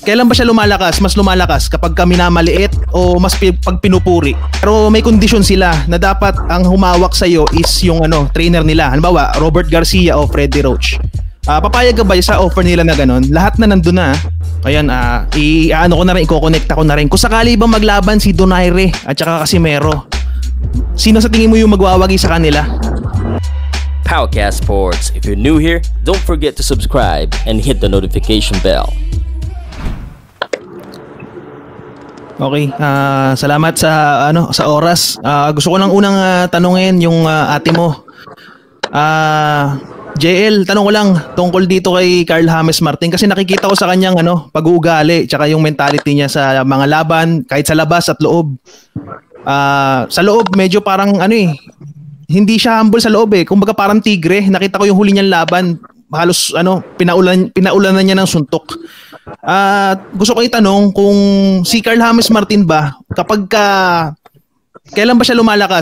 Kailan ba siya lumalakas? Mas lumalakas kapag ka minamaliit o mas pag pinupuri? Pero may kondisyon sila na dapat ang humawak sa iyo is yung trainer nila. Halimbawa, Robert Garcia o Freddie Roach. Papayag ka ba sa offer nila na ganun? Lahat na nandun na. Ayan, ko na rin, i-connecta ko na rin. Kung sakali bang maglaban si Donaire at saka Casimero, sino sa tingin mo yung magwawagi sa kanila? Powercast Sports. If you're new here, don't forget to subscribe and hit the notification bell. Okay, salamat sa oras. Gusto ko lang unang tanungin yung ate mo. JL, tanong ko lang tungkol dito kay Carl James Martin kasi nakikita ko sa kanyang pag-uugali tsaka yung mentality niya sa mga laban kahit sa labas at loob. Sa loob medyo parang hindi siya humble sa loob eh. Kumbaga parang tigre. Nakita ko yung huli niyang laban, halos pinaulan na niya ng suntok. Gusto ko itanong kung si Carl James Martin ba kailan ba siya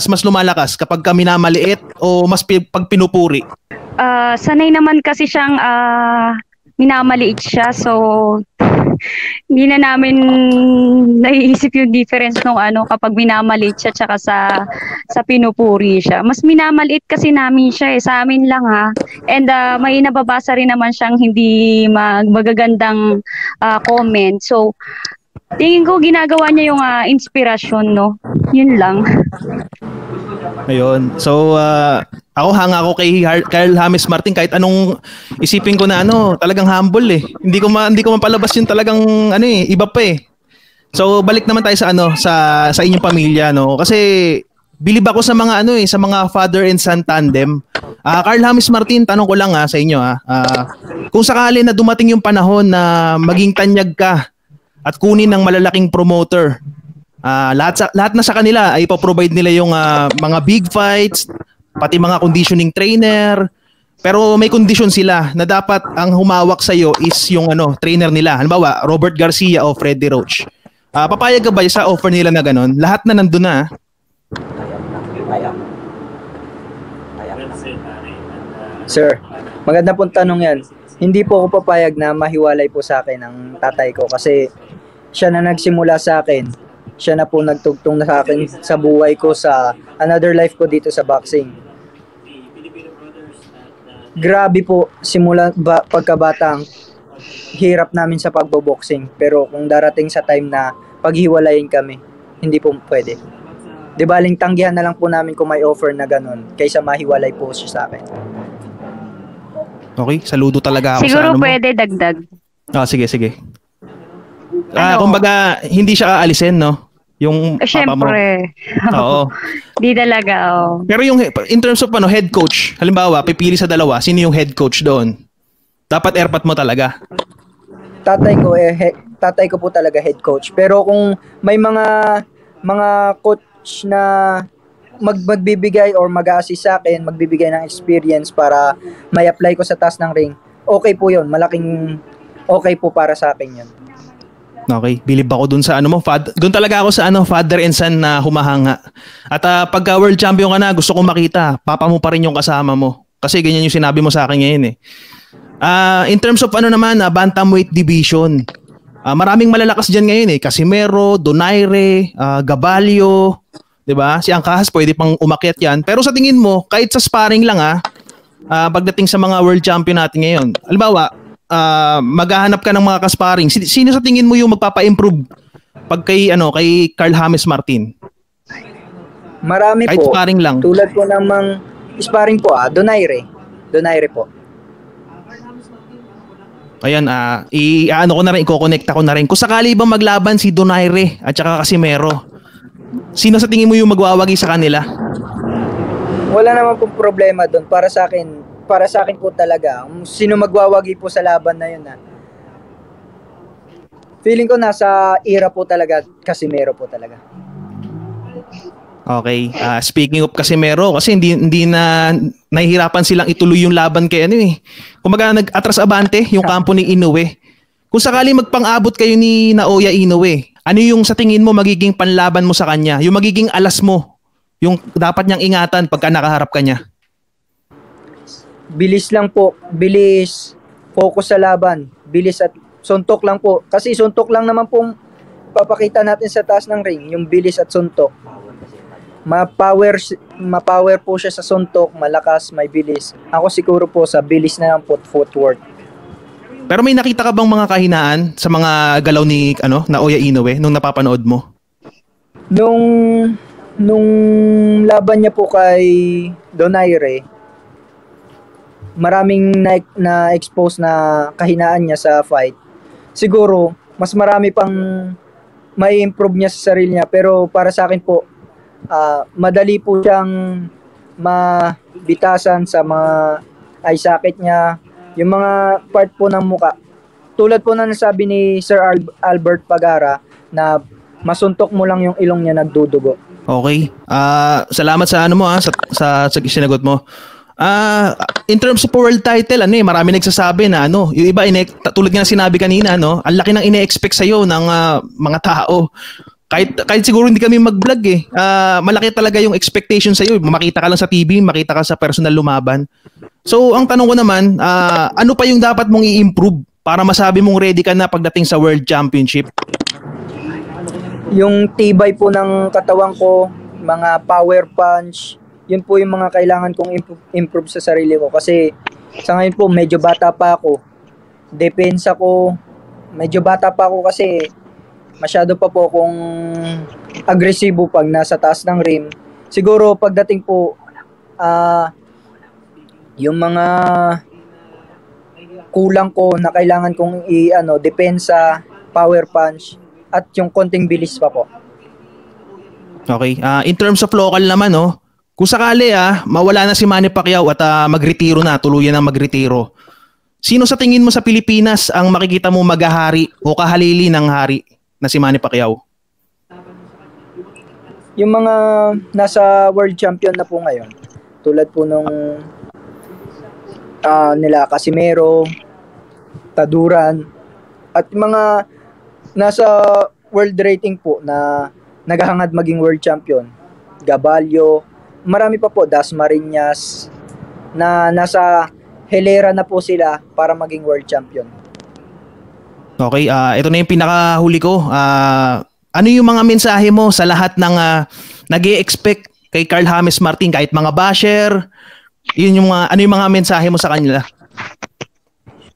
mas lumalakas kapag ka minamaliit o mas pag pinupuri? Sanay naman kasi siyang minamaliit siya, so hindi na namin naiisip yung difference nung kapag minamaliit siya tsaka sa pinupuri siya. Mas minamaliit kasi namin siya sa amin lang ha. And may nababasa rin naman siyang hindi magagandang comment. So tingin ko ginagawa niya yung inspirasyon, no? Yun lang. Ayun. So hanga ako kay Carl James Martin kahit anong isipin ko na talagang humble eh. Hindi ko mapalabas yung talagang iba pa eh. So balik naman tayo sa inyong pamilya kasi bilib ako sa mga sa mga father and son tandem. Carl James Martin, tanong ko lang sa inyo kung sakali na dumating yung panahon na maging tanyag ka at kunin ng malalaking promoter, lahat na sa kanila ay ipoprovide nila yung mga big fights, pati mga conditioning trainer, pero may kondisyon sila na dapat ang humawak sa iyo is yung trainer nila. Halimbawa, Robert Garcia o Freddie Roach. Papayag ka ba sa offer nila na ganun? Lahat na nandun na. Sir, maganda pong tanong yan. Hindi po ako papayag na mahiwalay po sa akin ang tatay ko kasi siya na nagsimula sa akin. Siya na po nagtugtong na sa akin sa buhay ko, sa another life ko dito sa boxing. Grabe po, simula pagkabatang hirap namin sa pagboboxing. Pero kung darating sa time na paghiwalayin kami, hindi po pwede. Di baling tanggihan na lang po namin kung may offer na ganun kaysa mahiwalay po siya sa akin. Okay, saludo talaga ako siguro sa pwede dagdag. Sige. Kumbaga, hindi siya aalisin, no? Yung papa mo. Siyempre. Oo. Di talaga, Pero yung in terms of head coach, halimbawa, pipili sa dalawa, sino yung head coach doon? Dapat airpat mo talaga. Tatay ko po talaga head coach. Pero kung may mga coach na magbibigay or mag-a-assist sa akin, magbibigay ng experience para may apply ko sa taas ng ring, okay po yun. Malaking okay po para sa akin yun. Okay, bilib ako dun sa doon talaga ako sa father and son na humahanga. At pagka world champion ka na, gusto kong makita, papa mo pa rin yung kasama mo. Kasi ganyan yung sinabi mo sa akin ngayon eh. In terms of bantamweight division, maraming malalakas dyan ngayon eh. Casimero, Donaire, Gabalio, 'di ba? Si Angkahas pwede pang umakyat yan. Pero sa tingin mo, kahit sa sparring lang pagdating sa mga world champion natin ngayon, halimbawa, maghahanap ka ng mga kasparing. Sino sa tingin mo yung magpapa-improve pag kay Carl James Martin? Marami kahit po. Sparring lang. Tulad po namang sparring po, Donaire po. Ayan, ko na rin, i-connecta ko na rin. Kung sakali bang maglaban si Donaire at saka Casimero, sino sa tingin mo yung magwawagi sa kanila? Wala naman pong problema doon. Para sa akin po talaga, sino magwawagi po sa laban na yun feeling ko nasa era po talaga, Casimero po talaga. Okay, speaking of Casimero, kasi hindi na nahihirapan silang ituloy yung laban kay kumbaga nag-atras abante yung kampo ni Inoue. Kung sakali magpang-abot kayo ni Naoya Inoue, ano yung sa tingin mo magiging panlaban mo sa kanya? Yung magiging alas mo, yung dapat niyang ingatan pagka nakaharap ka niya? Bilis lang po, bilis, focus sa laban, bilis at suntok lang po. Kasi suntok lang naman pong papakita natin sa taas ng ring, yung bilis at suntok. Ma-power po siya sa suntok, malakas, may bilis. Ako siguro po sa bilis na lang po, footwork. Pero may nakita ka bang mga kahinaan sa mga galaw ni Naoya Inoue nung napapanood mo? Nung laban niya po kay Donaire, maraming na-expose na kahinaan niya sa fight. Siguro, mas marami pang may improve niya sa sarili niya. Pero para sa akin po, madali po siyang mabitasan sa mga eye socket niya. Yung mga part po ng muka. Tulad po na nasabi ni Sir Albert Pagara na masuntok mo lang yung ilong niya nagdudugo. Okay. Salamat sa sa sinagot mo. In terms of world title, marami nagsasabi na yung iba tulad nga sinabi kanina, ang laki ng ine-expect sa iyo ng mga tao. Kahit siguro hindi kami mag-vlog malaki talaga yung expectation sa iyo. Makita ka lang sa TV, makita ka sa personal lumaban. So, ang tanong ko naman, ano pa yung dapat mong i-improve para masabi mong ready ka na pagdating sa World Championship? Yung tibay po ng katawan ko, mga power punch, yun po yung mga kailangan kong improve sa sarili ko. Kasi sa ngayon po, medyo bata pa ako. Depensa ko, medyo bata pa ako kasi masyado pa po akong agresibo pag nasa taas ng rim. Siguro pagdating po, yung mga kulang ko na kailangan kong depensa, power punch, at yung konting bilis pa po. Okay. In terms of local naman, kung sakali mawala na si Manny Pacquiao at magretiro na, tuluyan ang magretiro. Sino sa tingin mo sa Pilipinas ang makikita mo maghahari o kahalili ng hari na si Manny Pacquiao? Yung mga nasa world champion na po ngayon, tulad po nung nila Casimero, Taduran, at mga nasa world rating po na naghahangad maging world champion. Gabalio, marami pa po, Dasmariñas, na nasa hilera na po sila para maging world champion. Okay, ito na yung pinakahuli ko. Ano yung mga mensahe mo sa lahat ng nag-e-expect kay Carl James Martin, kahit mga basher? Yun yung ano yung mga mensahe mo sa kanila?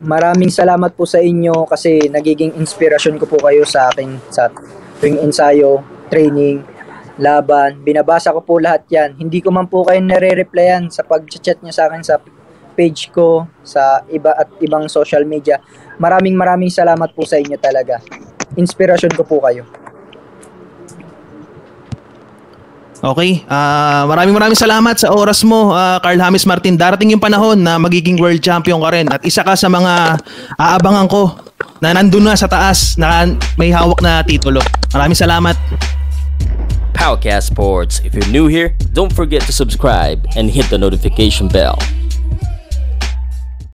Maraming salamat po sa inyo kasi nagiging inspirasyon ko po kayo sa akin sa tuwing ensayo, training, laban. Binabasa ko po lahat yan. Hindi ko man po kayo nare-replyan sa pag-chat niyo sa akin sa page ko, sa ibang social media. Maraming salamat po sa inyo talaga. Inspirasyon ko po kayo. Okay, maraming salamat sa oras mo, Carl James Martin. Darating yung panahon na magiging world champion ka rin at isa ka sa mga aabangan ko na nandun na sa taas na may hawak na titulo. Maraming salamat. Powcast Sports. If you're new here, don't forget to subscribe and hit the notification bell.